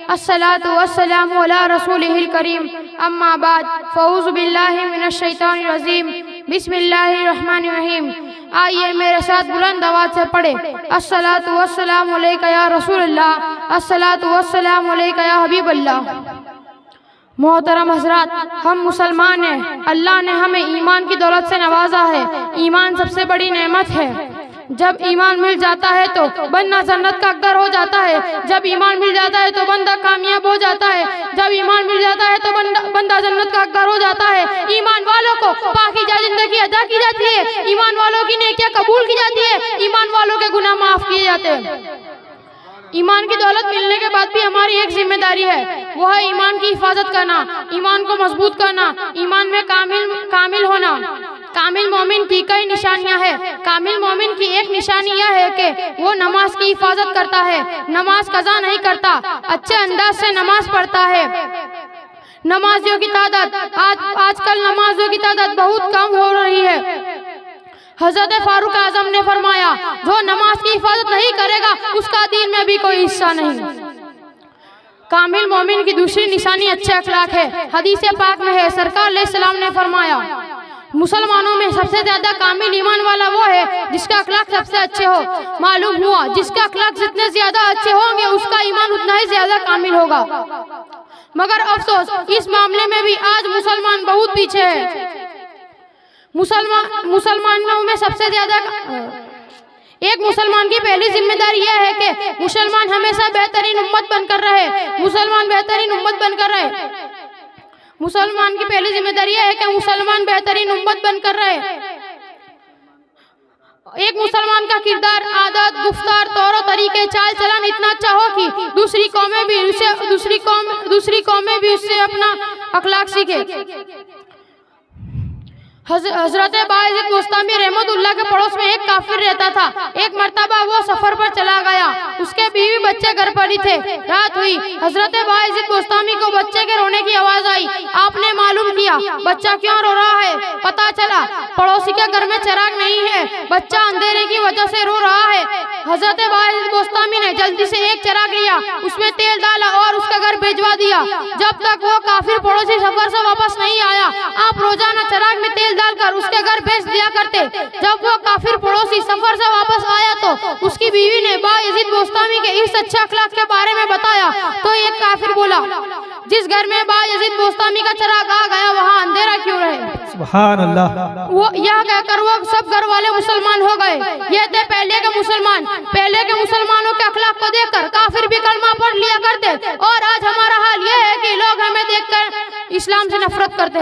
अस्सलातु वस्सलामु अला रसूलिहिल करीम, अम्मा बाद, फ़ऊज़ु बिल्लाहि मिनश शैतानिर रजीम, बिस्मिल्लाहिर रहमानिर रहीम। आइए मेरे साथ बुलंद आवाज़ से पढ़े, अस्सलातु वस्सलामु अलैका या रसूलल्लाह, अस्सलातु वस्सलामु अलैका या हबीबल्लाह। मोहतरम हज़रात, हम मुसलमान हैं। अल्लाह ने हमें ईमान की दौलत से नवाजा है। ईमान सबसे बड़ी नेमत है। जब ईमान मिल जाता है तो बंदा जन्नत का हकदार हो जाता है। जब ईमान मिल जाता है तो बंदा कामयाब हो जाता है। जब ईमान मिल जाता है तो बंदा जन्नत का हकदार हो जाता है। ईमान वालों को पाकीज़ा जिंदगी अदा की जाती है। ईमान वालों की नेकियां कबूल की जाती है। ईमान वालों के गुनाह माफ किए जाते हैं। ईमान की दौलत मिलने के बाद भी हमारी एक जिम्मेदारी है, वो है ईमान की हिफाजत करना, ईमान को मजबूत करना, ईमान में कामिल होना। कामिल मोमिन की कई निशानियां हैं। कामिल मोमिन की एक निशानी यह है कि वो नमाज की हिफाजत करता है, नमाज कज़ा नहीं करता, अच्छे अंदाज से नमाज पढ़ता है। नमाजियों की तादाद आजकल नमाजियों की तादाद बहुत कम हो रही है। हज़रत फारूक आज़म ने फरमाया, जो नमाज की हिफाजत नहीं करेगा उसका दीन में भी कोई हिस्सा नहीं। कामिल मोमिन की दूसरी निशानी अच्छे अखलाक है। हदीस पाक में है, सरकार अलैहिस्सलाम ने फरमाया, मुसलमानों में सबसे ज्यादा कामिल ईमान वाला वो है जिसका अखलाक सबसे अच्छे हो। मालूम हुआ जिसका अखलाक जितने ज्यादा अच्छे होंगे उसका ईमान उतना ही ज्यादा कामिल होगा। मगर अफसोस, इस मामले में भी आज मुसलमान बहुत पीछे है। मुसलमानों में सबसे ज्यादा एक मुसलमान की पहली जिम्मेदारी यह है कि मुसलमान हमेशा बेहतरीन उम्मत बनकर रहे। मुसलमान बेहतरीन उम्मत बनकर रहे। मुसलमान की पहली जिम्मेदारी यह है कि मुसलमान बेहतरीन उम्मत बनकर रहे। एक मुसलमान का किरदार, आदत, गुफ्तार, तौर तरीके, चाल चलन इतना अच्छा हो कि दूसरी कौमें भी उससे अपना अखलाक सीखे। हजरत बायज़ीद बुस्तामी रहमतुल्लाह के पड़ोस में एक काफिर रहता था। एक मर्तबा वो सफर पर चला गया। उसके बीवी बच्चे घर पर ही थे। रात हुई, हजरत बायज़ीद बुस्तामी को बच्चे के रोने की आवाज आई। आपने मालूम किया बच्चा क्यों रो रहा है। पता चला पड़ोसी के घर में चिराग नहीं है, बच्चा अंधेरे की वजह से रो रहा है। हजरत बायज़ीद बुस्तामी ने जल्दी से एक चिराग लिया, उसमें तेल डाला और उसका घर भिजवा दिया। जब तक वो काफिर पड़ोसी सफर से वापस नहीं आया, आप रोजाना चिराग में तेल डालकर उसके घर भेज दिया करते। जब वो काफिर पड़ोसी सफर से वापस आया तो उसकी बीवी ने बायज़ीद बुस्तामी के इस अच्छे अखलाक के बारे में बताया तो एक काफिर बोला, जिस घर में बायज़ीद बुस्तामी का चिराग आ गया वहाँ अंधेरा क्यों रहे। सुभान अल्लाह। वो यह कहकर वो सब घर वाले मुसलमान हो गए। ये थे पहले के मुसलमान। पहले के मुसलमानों के अखलाक को देखकर काफिर भी कलमा पढ़ लिया करते और आज हमारा हाल यह है कि लोग हमें देखकर इस्लाम से नफरत करते हैं।